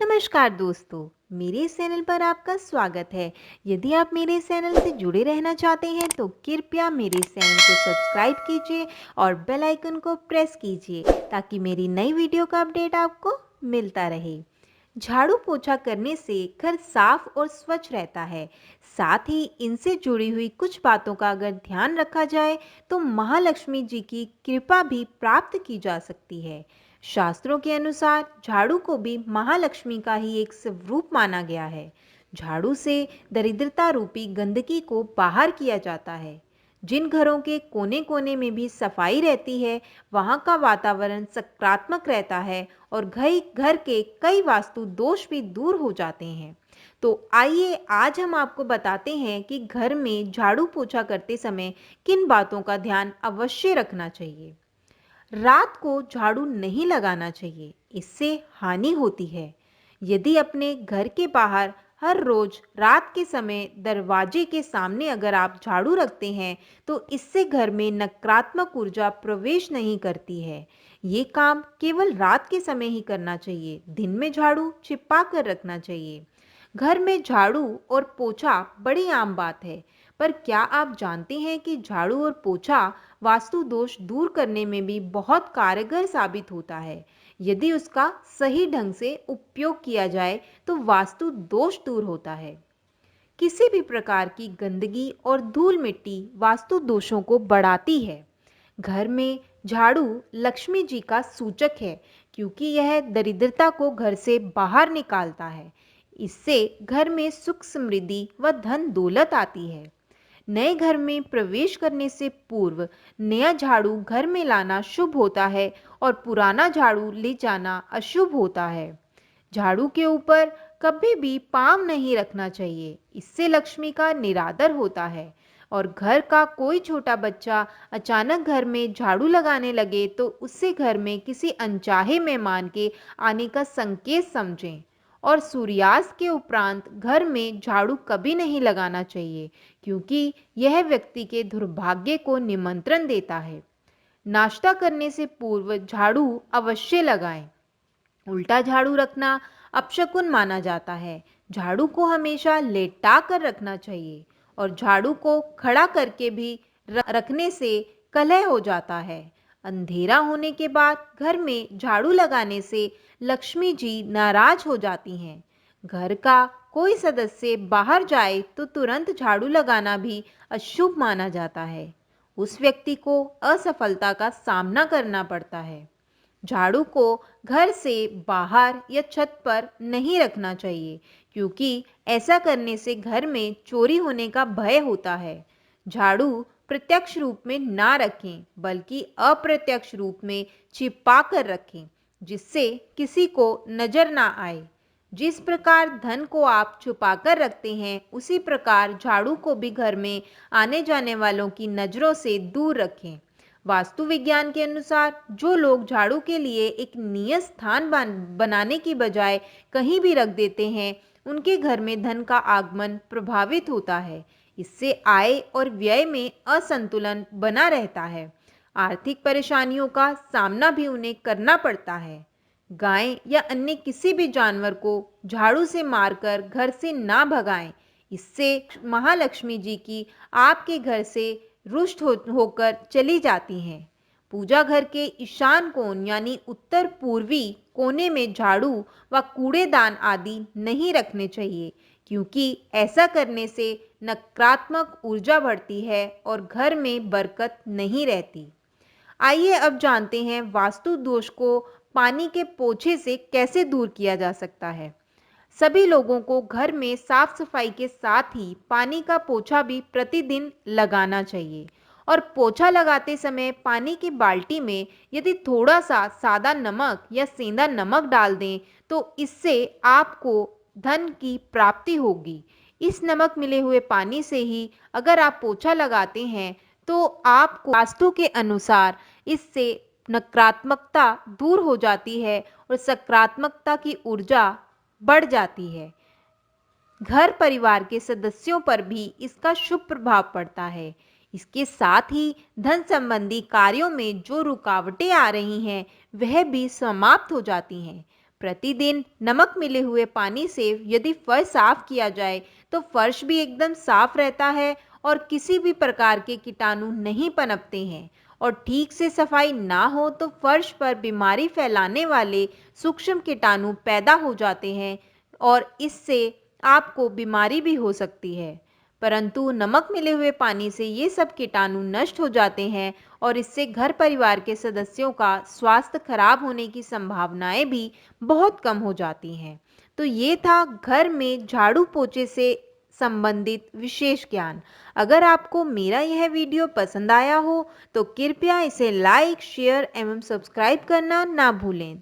नमस्कार दोस्तों, मेरे इस चैनल पर आपका स्वागत है। यदि आप मेरे इस चैनल से जुड़े रहना चाहते हैं तो कृपया मेरे इस चैनल को सब्सक्राइब कीजिए और बेल आइकन को प्रेस कीजिए ताकि मेरी नई वीडियो का अपडेट आपको मिलता रहे। झाड़ू पोछा करने से घर साफ और स्वच्छ रहता है। साथ ही इनसे जुड़ी हुई कुछ बातों का अगर ध्यान रखा जाए तो महालक्ष्मी जी की कृपा भी प्राप्त की जा सकती है। शास्त्रों के अनुसार झाड़ू को भी महालक्ष्मी का ही एक स्वरूप माना गया है। झाड़ू से दरिद्रता रूपी गंदगी को बाहर किया जाता है। जिन घरों के कोने कोने में भी सफाई रहती है, वहाँ का वातावरण सकारात्मक रहता है और घर के कई वास्तु दोष भी दूर हो जाते हैं। तो आइए आज हम आपको बताते हैं कि घर में झाड़ू पोछा करते समय किन बातों का ध्यान अवश्य रखना चाहिए। रात को झाड़ू नहीं लगाना चाहिए, इससे हानि होती है। यदि अपने घर के बाहर हर रोज रात के समय दरवाजे के सामने अगर आप झाड़ू रखते हैं तो इससे घर में नकारात्मक ऊर्जा प्रवेश नहीं करती है। ये काम केवल रात के समय ही करना चाहिए, दिन में झाड़ू छिपा कर रखना चाहिए। घर में झाड़ू और पोछा बड़ी आम बात है, पर क्या आप जानते हैं कि झाड़ू और पोछा वास्तु दोष दूर करने में भी बहुत कारगर साबित होता है। यदि उसका सही ढंग से उपयोग किया जाए तो वास्तु दोष दूर होता है। किसी भी प्रकार की गंदगी और धूल मिट्टी वास्तु दोषों को बढ़ाती है। घर में झाड़ू लक्ष्मी जी का सूचक है, क्योंकि यह दरिद्रता को घर से बाहर निकालता है। इससे घर में सुख समृद्धि व धन दौलत आती है। नए घर में प्रवेश करने से पूर्व नया झाड़ू घर में लाना शुभ होता है और पुराना झाड़ू ले जाना अशुभ होता है। झाड़ू के ऊपर कभी भी पाँव नहीं रखना चाहिए, इससे लक्ष्मी का निरादर होता है। और घर का कोई छोटा बच्चा अचानक घर में झाड़ू लगाने लगे तो उससे घर में किसी अनचाहे मेहमान के आने का संकेत समझें। और सूर्यास्त के उपरांत घर में झाड़ू कभी नहीं लगाना चाहिए, क्योंकि यह व्यक्ति के दुर्भाग्य को निमंत्रण देता है। नाश्ता करने से पूर्व झाड़ू अवश्य लगाएं। उल्टा झाड़ू रखना अपशकुन माना जाता है। झाड़ू को हमेशा लेटा कर रखना चाहिए और झाड़ू को खड़ा करके भी रखने से कलह हो जाता है। अंधेरा होने के बाद घर में झाड़ू लगाने से लक्ष्मी जी नाराज हो जाती हैं। घर का कोई सदस्य बाहर जाए तो तुरंत झाड़ू लगाना भी अशुभ माना जाता है। उस व्यक्ति को असफलता का सामना करना पड़ता है। झाड़ू को घर से बाहर या छत पर नहीं रखना चाहिए, क्योंकि ऐसा करने से घर में चोरी होने का भय होता है। झाड़ू प्रत्यक्ष रूप में ना रखें, बल्कि अप्रत्यक्ष रूप में छिपा कर रखें, जिससे किसी को नजर ना आए। जिस प्रकार धन को आप छुपा कर रखते हैं, उसी प्रकार झाड़ू को भी घर में आने जाने वालों की नजरों से दूर रखें। वास्तु विज्ञान के अनुसार जो लोग झाड़ू के लिए एक नियत स्थान बनाने की बजाय कहीं भी रख देते हैं, उनके घर में धन का आगमन प्रभावित होता है। इससे आय और व्यय में असंतुलन बना रहता है। आर्थिक परेशानियों का सामना भी उन्हें करना पड़ता है। गाय या अन्य किसी भी जानवर को झाड़ू से मारकर घर से ना भगाएं। इससे महालक्ष्मी जी की आपके घर से रुष्ट होकर चली जाती हैं। पूजा घर के ईशान कोण यानी उत्तर पूर्वी कोने में झाड़ू व कूड़ेदान आदि नहीं रखने चाहिए, क्योंकि ऐसा करने से नकारात्मक ऊर्जा बढ़ती है और घर में बरकत नहीं रहती। आइए अब जानते हैं वास्तु दोष को पानी के पोछे से कैसे दूर किया जा सकता है। सभी लोगों को घर में साफ सफाई के साथ ही पानी का पोछा भी प्रतिदिन लगाना चाहिए। और पोछा लगाते समय पानी की बाल्टी में यदि थोड़ा सा सादा नमक या सेंधा नमक डाल दें तो इससे आपको धन की प्राप्ति होगी। इस नमक मिले हुए पानी से ही अगर आप पोछा लगाते हैं तो आपको वास्तु के अनुसार इससे नकारात्मकता दूर हो जाती है और सकारात्मकता की ऊर्जा बढ़ जाती है। घर परिवार के सदस्यों पर भी इसका शुभ प्रभाव पड़ता है। इसके साथ ही धन संबंधी कार्यों में जो रुकावटें आ रही हैं वह भी समाप्त हो जाती हैं। प्रतिदिन नमक मिले हुए पानी से यदि फर्श साफ किया जाए तो फर्श भी एकदम साफ रहता है और किसी भी प्रकार के कीटाणु नहीं पनपते हैं। और ठीक से सफाई ना हो तो फर्श पर बीमारी फैलाने वाले सूक्ष्म कीटाणु पैदा हो जाते हैं और इससे आपको बीमारी भी हो सकती है। परंतु नमक मिले हुए पानी से ये सब कीटाणु नष्ट हो जाते हैं और इससे घर परिवार के सदस्यों का स्वास्थ्य खराब होने की संभावनाएं भी बहुत कम हो जाती हैं। तो ये था घर में झाड़ू पोछे से संबंधित विशेष ज्ञान। अगर आपको मेरा यह वीडियो पसंद आया हो तो कृपया इसे लाइक, शेयर एवं सब्सक्राइब करना ना भूलें।